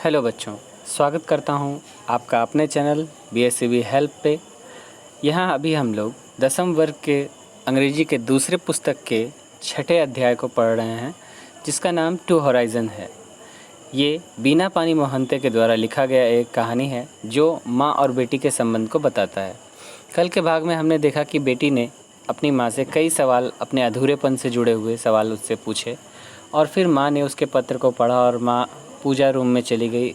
Hello बच्चों, स्वागत करता हूँ आपका अपने चैनल BSCB हेल्प पे। यहाँ अभी हम लोग 10वीं वर्ग के अंग्रेजी के दूसरे पुस्तक के 6ठे अध्याय को पढ़ रहे हैं, जिसका नाम टू होराइज़न है। ये बीना पानी मोहंते के द्वारा लिखा गया एक कहानी है जो माँ और बेटी के संबंध को बताता है। कल के भाग में हमने देखा कि बेटी ने अपनी माँ से कई सवाल, अपने अधूरेपन से जुड़े हुए सवाल उससे पूछे और फिर माँ ने उसके पत्र को पढ़ा और माँ पूजा रूम में चली गई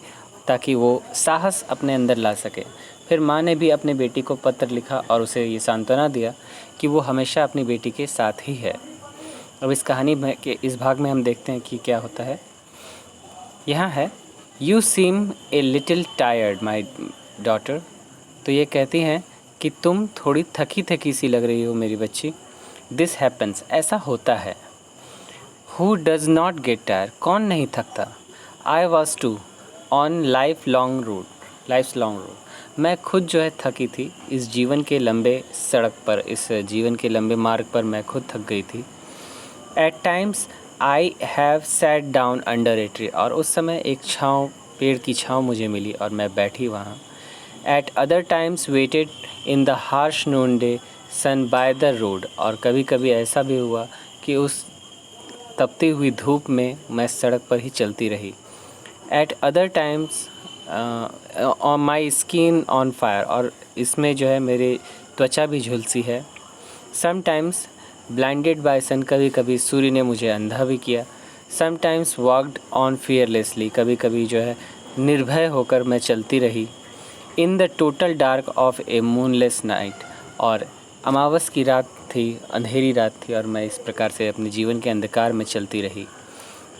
ताकि वो साहस अपने अंदर ला सके। फिर माँ ने भी अपने बेटी को पत्र लिखा और उसे ये सांत्वना दिया कि वो हमेशा अपनी बेटी के साथ ही है। अब इस कहानी में के इस भाग में हम देखते हैं कि क्या होता है। यहाँ है, you seem a little tired my daughter. तो ये कहती हैं कि तुम थोड़ी थकी थकी सी लग रही हो मेरी बच्ची। दिस हैपन्स, ऐसा होता है। Who does not get tired, कौन नहीं थकता। I was to on life long route, मैं खुद जो है थकी थी इस जीवन के लंबे सड़क पर, इस जीवन के लंबे मार्ग पर मैं खुद थक गई थी। At times I have sat down under a tree, और उस समय एक छाँव, पेड़ की छाँव मुझे मिली और मैं बैठी वहाँ। At other times waited in the harsh noon day sun by the road, और कभी कभी ऐसा भी हुआ कि उस तपती हुई धूप में मैं सड़क पर ही चलती रही। Eight other times on my skin on fire, और इसमें जो है मेरी त्वचा भी झुलसी है। समटाइम्स ब्लाइंडेड बाय सन, कभी कभी सूर्य ने मुझे अंधा भी किया। समटाइम्स वॉकड ऑन फियरलेसली, कभी कभी जो है निर्भय होकर मैं चलती रही। In the total dark of A moonless night, और अमावस की रात थी, अंधेरी रात थी, और मैं इस प्रकार से अपने जीवन के अंधकार में चलती रही।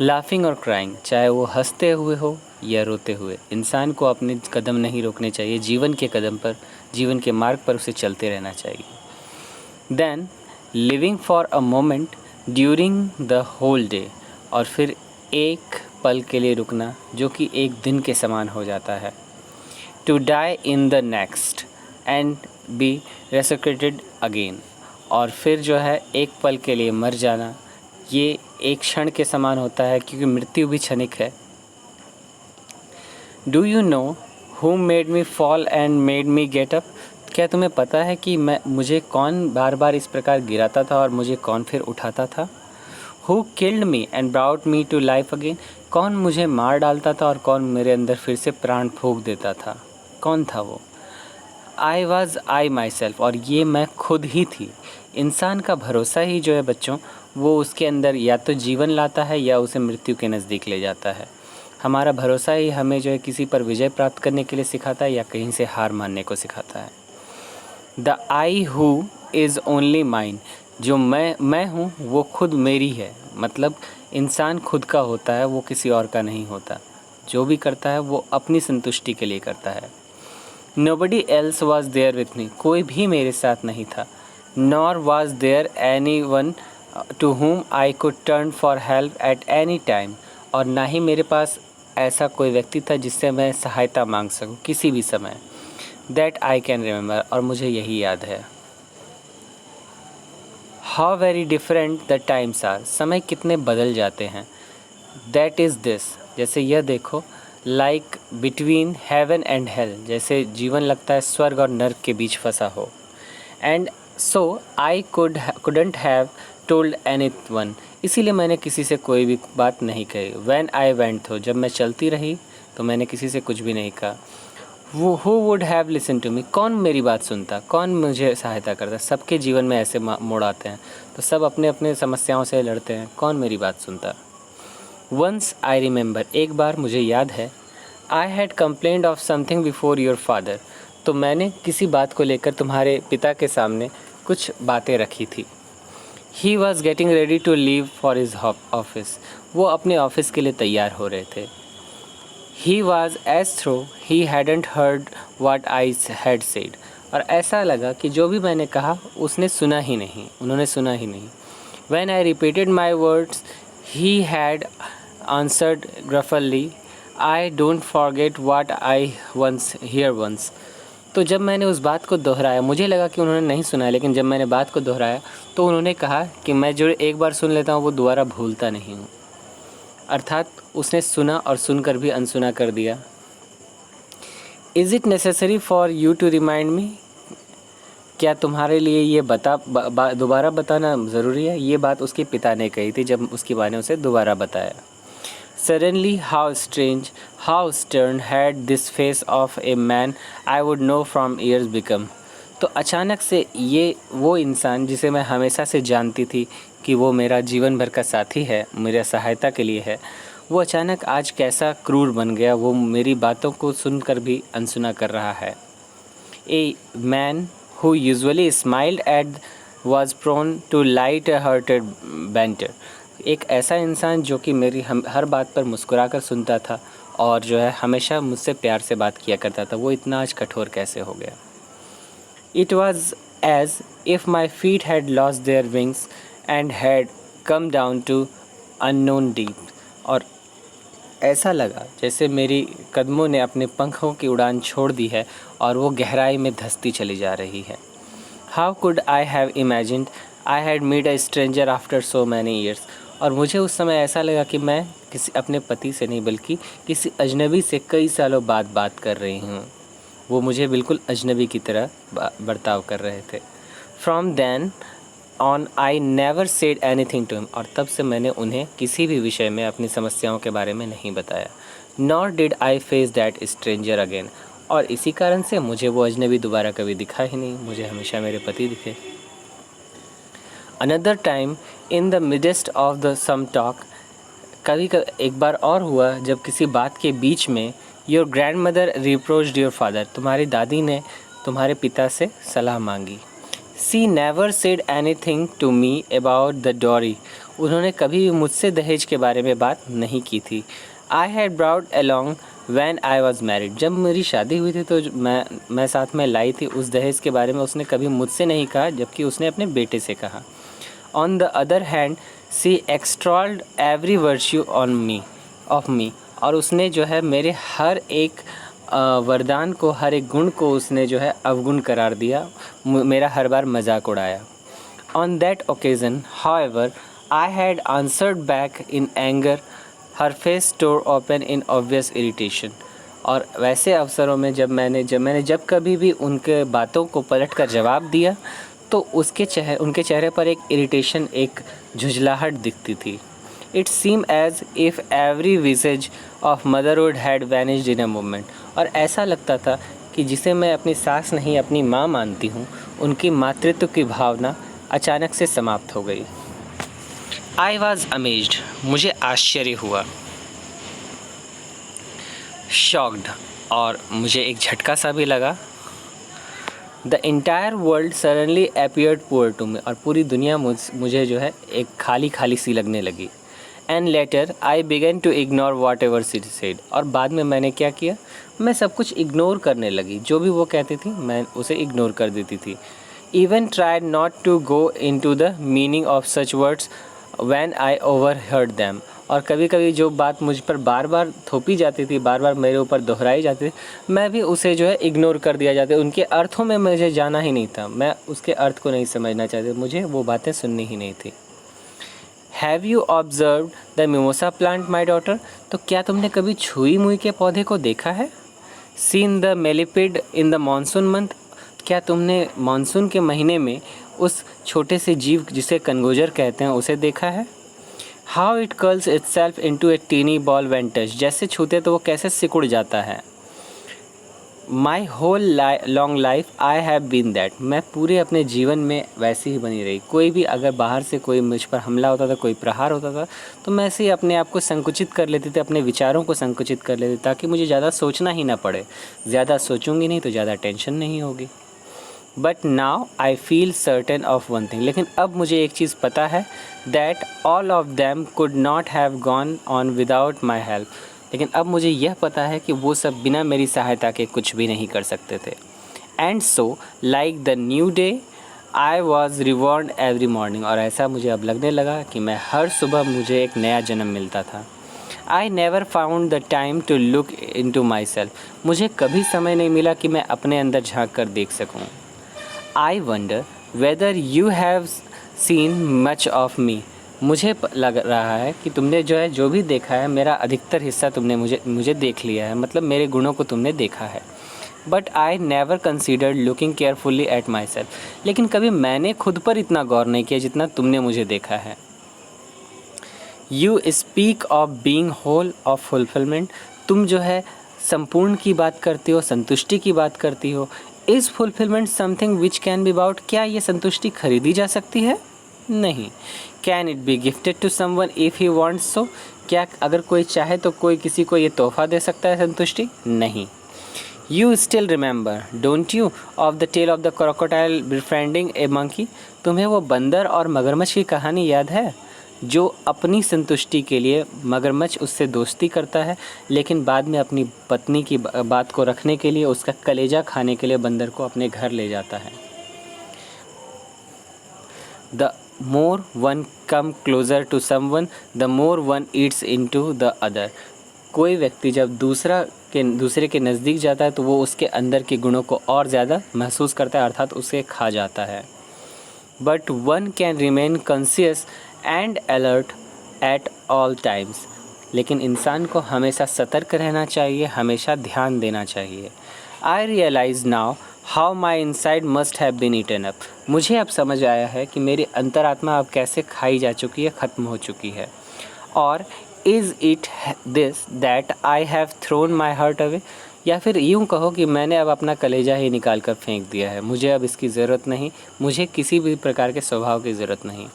लाफिंग और क्राइंग, चाहे वो हंसते हुए हो या रोते हुए, इंसान को अपने कदम नहीं रोकने चाहिए। जीवन के कदम पर, जीवन के मार्ग पर उसे चलते रहना चाहिए। Then living for a moment during the whole day, और फिर एक पल के लिए रुकना जो कि एक दिन के समान हो जाता है। To die in the next and be resuscitated again, और फिर जो है एक पल के लिए मर जाना, ये एक क्षण के समान होता है क्योंकि मृत्यु भी क्षणिक है। Do you know who made me fall and made me get up, क्या तुम्हें पता है कि मुझे कौन बार बार इस प्रकार गिराता था और मुझे कौन फिर उठाता था। Who killed me and brought me to life again, कौन मुझे मार डालता था और कौन मेरे अंदर फिर से प्राण फूंक देता था, कौन था वो। I was I my self, और ये मैं खुद ही थी। इंसान का भरोसा ही जो है बच्चों, वो उसके अंदर या तो जीवन लाता है या उसे मृत्यु के नज़दीक ले जाता है। हमारा भरोसा ही हमें जो है किसी पर विजय प्राप्त करने के लिए सिखाता है या कहीं से हार मानने को सिखाता है। The I who is only mine, जो मैं हूँ वो खुद मेरी है। मतलब इंसान खुद का होता है, वो किसी और का नहीं होता। जो भी करता है वो अपनी संतुष्टि के लिए करता है। Nobody else was there with me, कोई भी मेरे साथ नहीं था। Nor was there anyone to whom I could turn for help at any time, और ना ही मेरे पास ऐसा कोई व्यक्ति था जिससे मैं सहायता मांग सकूं किसी भी समय। That I can remember, और मुझे यही याद है। How very different the times are, समय कितने बदल जाते हैं। That is this, जैसे यह देखो। Like between heaven and hell, जैसे जीवन लगता है स्वर्ग और नर्क के बीच फंसा हो। And so I couldn't have told anyone, इसीलिए मैंने किसी से कोई भी बात नहीं कही। व्हेन आई वेंट थ्रू, जब मैं चलती रही तो मैंने किसी से कुछ भी नहीं कहा। वो who would have listen to me, कौन मेरी बात सुनता, कौन मुझे सहायता करता। सबके जीवन में ऐसे मोड़ आते हैं, तो सब अपने अपने समस्याओं से लड़ते हैं, कौन मेरी बात सुनता। वंस आई रिमेंबर, एक बार मुझे याद है। I had complained of something before your father, तो मैंने किसी बात को लेकर तुम्हारे पिता के सामने कुछ बातें रखी थी। He was getting ready to leave for his office, वो अपने ऑफिस के लिए तैयार हो रहे थे। He was as though he hadn't heard what I had said, और ऐसा लगा कि जो भी मैंने कहा उसने सुना ही नहीं, उन्होंने सुना ही नहीं। When I repeated my words he had answered gruffly, I don't forget what I once hear once, तो जब मैंने उस बात को दोहराया, मुझे लगा कि उन्होंने नहीं सुना, लेकिन जब मैंने बात को दोहराया तो उन्होंने कहा कि मैं जो एक बार सुन लेता हूँ वो दोबारा भूलता नहीं हूँ। अर्थात उसने सुना और सुनकर भी अनसुना कर दिया। Is it necessary for you to remind me, क्या तुम्हारे लिए ये दोबारा बताना ज़रूरी है? ये बात उसके पिता ने कही थी जब उसकी माँ ने उसे दोबारा बताया। Suddenly, how strange, how stern had this face of a man I would know from years become. तो अचानक से ये वो इंसान जिसे मैं हमेशा से जानती थी कि वो मेरा जीवन भर का साथी है, मेरा सहायता के लिए है, वो अचानक आज कैसा क्रूर बन गया। वो मेरी बातों को सुनकर भी अनसुना कर रहा है। A man who usually smiled at was prone to light-hearted banter. एक ऐसा इंसान जो कि मेरी हर बात पर मुस्कुराकर सुनता था और जो है हमेशा मुझसे प्यार से बात किया करता था, वो इतना आज कठोर कैसे हो गया। It was as if my feet had lost their wings and had come down to unknown deep. और ऐसा लगा जैसे मेरी कदमों ने अपने पंखों की उड़ान छोड़ दी है और वो गहराई में धंसती चली जा रही है। How could I have imagined I had met a stranger after so many years. और मुझे उस समय ऐसा लगा कि मैं किसी अपने पति से नहीं बल्कि किसी अजनबी से कई सालों बाद बात कर रही हूँ। वो मुझे बिल्कुल अजनबी की तरह बर्ताव कर रहे थे। From then on I never said anything to him. और तब से मैंने उन्हें किसी भी विषय में अपनी समस्याओं के बारे में नहीं बताया। Nor did I face that stranger again. और इसी कारण से मुझे वो अजनबी दोबारा कभी दिखा ही नहीं, मुझे हमेशा मेरे पति दिखे। Another time in the midst of the some talk, एक बार और हुआ जब किसी बात के बीच में Your grandmother reproached your father. तुम्हारी दादी ने तुम्हारे पिता से सलाह मांगी। She never said anything to me about the dowry. उन्होंने कभी भी मुझसे दहेज के बारे में बात नहीं की थी। I had brought along when I was married. जब मेरी शादी हुई थी तो मैं साथ में लाई थी उस दहेज के बारे में उसने कभी मुझसे नहीं कहा, जबकि उसने अपने बेटे से कहा। On the other hand, she extolled every virtue of me. और उसने जो है मेरे हर एक वरदान को, हर एक गुण को उसने जो है अवगुण करार दिया, मेरा हर बार मजाक उड़ाया। On that occasion, however, I had answered back in anger. Her face tore open in obvious irritation. और वैसे अवसरों में जब मैंने कभी भी उनके बातों को पलटकर जवाब दिया तो उनके चेहरे पर एक इरिटेशन, एक झुंझलाहट दिखती थी। It seemed as if every visage of motherhood had vanished in a moment. और ऐसा लगता था कि जिसे मैं अपनी सास नहीं अपनी माँ मानती हूँ, उनकी मातृत्व की भावना अचानक से समाप्त हो गई। I was amazed. मुझे आश्चर्य हुआ। Shocked. और मुझे एक झटका सा भी लगा। The entire world suddenly appeared poor to me. और पूरी दुनिया मुझे जो है एक खाली खाली सी लगने लगी। And later I began to ignore whatever she said. और बाद में मैंने क्या किया, मैं सब कुछ इग्नोर करने लगी। जो भी वो कहती थी मैं उसे इग्नोर कर देती थी। Even tried not to go into the meaning of such words when I overheard them. और कभी कभी जो बात मुझ पर बार बार थोपी जाती थी, बार बार मेरे ऊपर दोहराई जाती थी, मैं भी उसे जो है इग्नोर कर दिया जाता। उनके अर्थों में मुझे जाना ही नहीं था, मैं उसके अर्थ को नहीं समझना चाहती, मुझे वो बातें सुननी ही नहीं थी। Have you observed the mimosa plant my daughter? तो क्या तुमने कभी छुई मुई के पौधे को देखा है? Seen the melipid in the monsoon month? क्या तुमने मानसून के महीने में उस छोटे से जीव जिसे कनगोजर कहते हैं उसे देखा है? How it curls itself into a tiny ball when touch? जैसे छूते तो वो कैसे सिकुड़ जाता है। My whole long life I have been that. मैं पूरे अपने जीवन में वैसी ही बनी रही। कोई भी अगर बाहर से कोई मुझ पर हमला होता था, कोई प्रहार होता था, तो मैं ऐसे ही अपने आप को संकुचित कर लेती थी, अपने विचारों को संकुचित कर लेती ताकि मुझे ज़्यादा सोचना ही ना पड़े। ज़्यादा सोचूंगी नहीं तो ज़्यादा टेंशन नहीं होगी। But now I feel certain of one thing. लेकिन अब मुझे एक चीज़ पता है, that all of them could not have gone on without my help. लेकिन अब मुझे यह पता है कि वो सब बिना मेरी सहायता के कुछ भी नहीं कर सकते थे। And so like the new day I was reward every morning. और ऐसा मुझे अब लगने लगा कि मैं हर सुबह मुझे एक नया जन्म मिलता था। I never found the time to look into myself. मुझे कभी समय नहीं मिला कि मैं अपने अंदर झाँक कर देख सकूँ। I wonder whether you have seen much of me. मुझे लग रहा है कि तुमने जो भी देखा है, मेरा अधिकतर हिस्सा तुमने मुझे देख लिया है, मतलब मेरे गुणों को तुमने देखा है। But I never considered looking carefully at my self. लेकिन कभी मैंने खुद पर इतना गौर नहीं किया जितना तुमने मुझे देखा है। You speak of being whole of fulfilment. तुम जो है संपूर्ण की बात करती हो, संतुष्टि की बात करती हो। Is fulfilment something which can be bought. क्या ये संतुष्टि खरीदी जा सकती है? नहीं। Can it be gifted to someone if he wants so. क्या अगर कोई चाहे तो कोई किसी को ये तोहफा दे सकता है संतुष्टि? नहीं। You still remember don't you of the tale of the crocodile befriending a monkey. तुम्हें वो बंदर और मगरमच्छ की कहानी याद है, जो अपनी संतुष्टि के लिए मगरमच्छ उससे दोस्ती करता है, लेकिन बाद में अपनी पत्नी की बात को रखने के लिए उसका कलेजा खाने के लिए बंदर को अपने घर ले जाता है। The more one come closer to someone the more one eats into the other. कोई व्यक्ति जब दूसरे के नज़दीक जाता है तो वो उसके अंदर के गुणों को और ज़्यादा महसूस करता है, अर्थात उसे खा जाता है। But one can remain conscious and alert at all times. लेकिन इंसान को हमेशा सतर्क रहना चाहिए, हमेशा ध्यान देना चाहिए। I realise now how my inside must have been eaten up. मुझे अब समझ आया है कि मेरी अंतरात्मा अब कैसे खाई जा चुकी है, ख़त्म हो चुकी है। और is it this that I have thrown my heart away. या फिर यूँ कहो कि मैंने अब अपना कलेजा ही निकाल कर फेंक दिया है, मुझे अब इसकी ज़रूरत नहीं, मुझे किसी भी प्रकार के स्वभाव की ज़रूरत नहीं।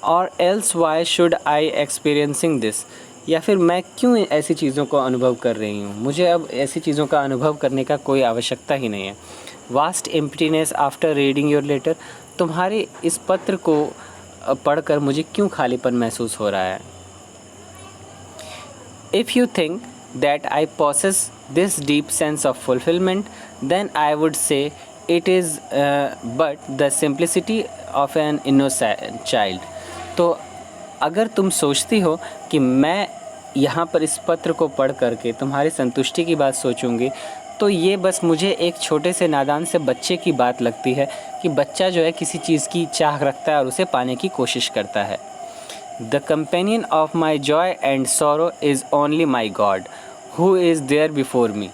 और else why should I experiencing this. या फिर मैं क्यों ऐसी चीज़ों को अनुभव कर रही हूँ, मुझे अब ऐसी चीज़ों का अनुभव करने का कोई आवश्यकता ही नहीं है। Vast emptiness after reading your letter. तुम्हारे इस पत्र को पढ़कर मुझे क्यों खालीपन महसूस हो रहा है। If you think that I possess this deep sense of fulfillment, then I would say it is but the simplicity of an innocent child. तो अगर तुम सोचती हो कि मैं यहाँ पर इस पत्र को पढ़ करके तुम्हारी संतुष्टि की बात सोचूंगी, तो ये बस मुझे एक छोटे से नादान से बच्चे की बात लगती है कि बच्चा जो है किसी चीज़ की चाह रखता है और उसे पाने की कोशिश करता है। The companion of my joy and sorrow is only my God who is there before me.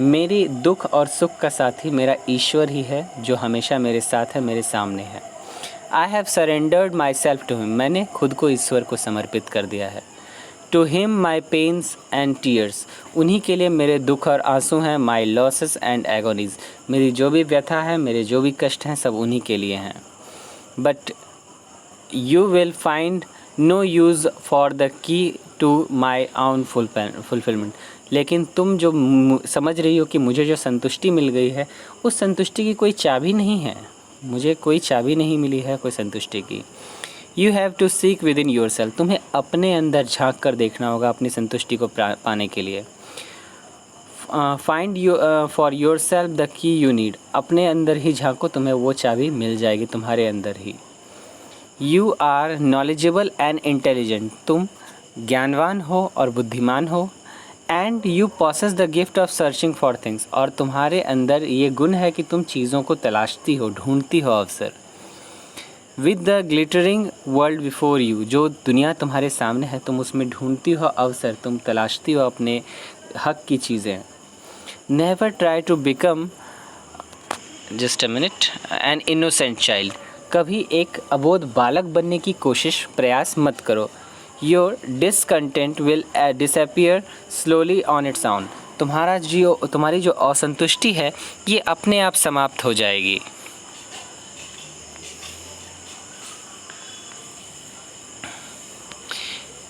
मेरी दुख और सुख का साथी मेरा ईश्वर ही है, जो हमेशा मेरे साथ है, मेरे सामने है। I have surrendered myself to him. मैंने खुद को ईश्वर को समर्पित कर दिया है। To him my pains and tears. उन्हीं के लिए मेरे दुख और आंसू हैं। My losses and agonies. मेरी जो भी व्यथा है, मेरे जो भी कष्ट हैं, सब उन्हीं के लिए हैं। But you will find no use for the key to my own fulfilment. लेकिन तुम जो समझ रही हो कि मुझे जो संतुष्टि मिल गई है, उस संतुष्टि की कोई चाबी नहीं है। मुझे कोई चाबी नहीं मिली है कोई संतुष्टि की। You have to seek within yourself. तुम्हें अपने अंदर झांक कर देखना होगा अपनी संतुष्टि को पाने के लिए। Find you for your self the key you need. अपने अंदर ही झांको, तुम्हें वो चाबी मिल जाएगी तुम्हारे अंदर ही। You are knowledgeable and intelligent. तुम ज्ञानवान हो और बुद्धिमान हो। And you possess the gift of searching for things. और तुम्हारे अंदर ये गुण है कि तुम चीज़ों को तलाशती हो, ढूंढती हो अवसर। With the glittering world before you. जो दुनिया तुम्हारे सामने है, तुम उसमें ढूंढती हो अवसर, तुम तलाशती हो अपने हक की चीज़ें। Never try to become just a minute an innocent child. कभी एक अबोध बालक बनने की प्रयास मत करो। Your discontent will disappear slowly on its own. तुम्हारी जो असंतुष्टि है, ये अपने आप समाप्त हो जाएगी।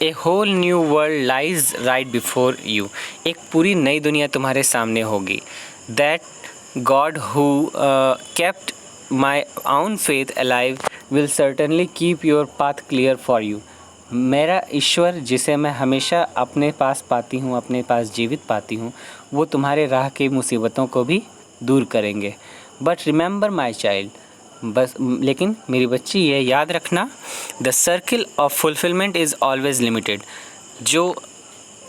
A whole new world lies right before you. एक पूरी नई दुनिया तुम्हारे सामने होगी। That God who kept my own faith alive will certainly keep your path clear for you. मेरा ईश्वर, जिसे मैं हमेशा अपने पास पाती हूँ, अपने पास जीवित पाती हूँ, वो तुम्हारे राह की मुसीबतों को भी दूर करेंगे। But remember my child. बस लेकिन मेरी बच्ची, ये याद रखना, the circle of fulfilment is always limited. जो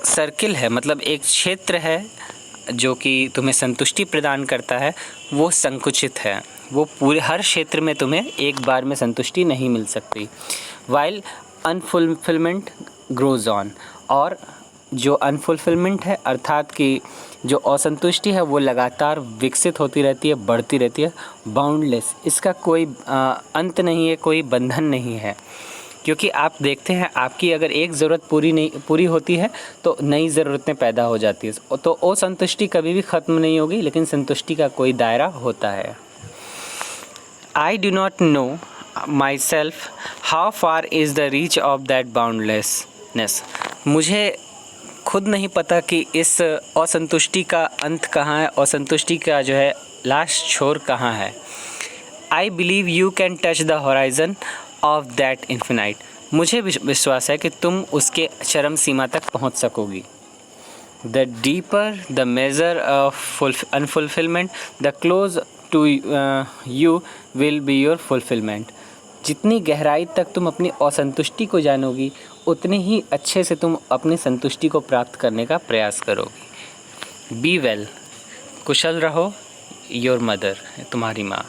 सर्किल है, मतलब एक क्षेत्र है जो कि तुम्हें संतुष्टि प्रदान करता है, वो संकुचित है। वो पूरे हर क्षेत्र में तुम्हें एक बार में संतुष्टि नहीं मिल सकती। वाइल अनफुलफिलमेंट ग्रोज ऑन, और जो अनफुलफिलमेंट है अर्थात कि जो असंतुष्टि है वो लगातार विकसित होती रहती है, बढ़ती रहती है। बाउंडलेस, इसका कोई अंत नहीं है, कोई बंधन नहीं है, क्योंकि आप देखते हैं आपकी अगर एक ज़रूरत पूरी होती है तो नई ज़रूरतें पैदा हो जाती है। तो असंतुष्टि कभी भी ख़त्म नहीं होगी, लेकिन संतुष्टि का कोई दायरा होता है। I do not know my self how far is the reach of that boundlessness. मुझे खुद नहीं पता कि इस असंतुष्टि का अंत कहाँ है, असंतुष्टि का जो है लास्ट छोर कहाँ है। I believe you can touch the horizon of that infinite. मुझे विश्वास है कि तुम उसके चरम सीमा तक पहुंच सकोगी। The deeper the measure of unfulfilment, the close to you will be your fulfilment. जितनी गहराई तक तुम अपनी असंतुष्टि को जानोगी, उतनी ही अच्छे से तुम अपनी संतुष्टि को प्राप्त करने का प्रयास करोगी। बी वेल, कुशल रहो, योर मदर, तुम्हारी माँ।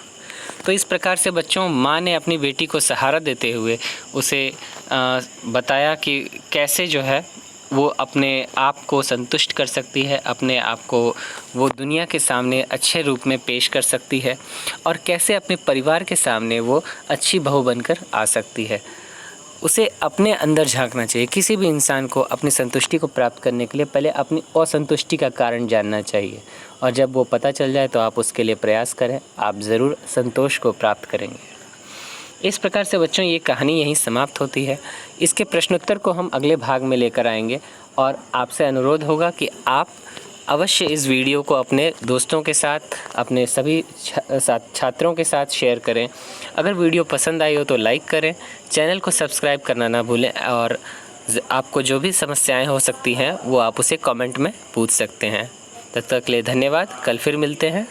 तो इस प्रकार से बच्चों, माँ ने अपनी बेटी को सहारा देते हुए उसे बताया कि कैसे जो है वो अपने आप को संतुष्ट कर सकती है, अपने आप को वो दुनिया के सामने अच्छे रूप में पेश कर सकती है, और कैसे अपने परिवार के सामने वो अच्छी बहू बनकर आ सकती है। उसे अपने अंदर झांकना चाहिए। किसी भी इंसान को अपनी संतुष्टि को प्राप्त करने के लिए पहले अपनी असंतुष्टि का कारण जानना चाहिए, और जब वो पता चल जाए तो आप उसके लिए प्रयास करें, आप ज़रूर संतोष को प्राप्त करेंगे। इस प्रकार से बच्चों, ये कहानी यहीं समाप्त होती है। इसके प्रश्नोत्तर को हम अगले भाग में लेकर आएंगे, और आपसे अनुरोध होगा कि आप अवश्य इस वीडियो को अपने दोस्तों के साथ, अपने सभी छात्रों के साथ शेयर करें। अगर वीडियो पसंद आई हो तो लाइक करें, चैनल को सब्सक्राइब करना ना भूलें, और आपको जो भी समस्याएं हो सकती हैं वो आप उसे कमेंट में पूछ सकते हैं। तब तक के लिए धन्यवाद। कल फिर मिलते हैं।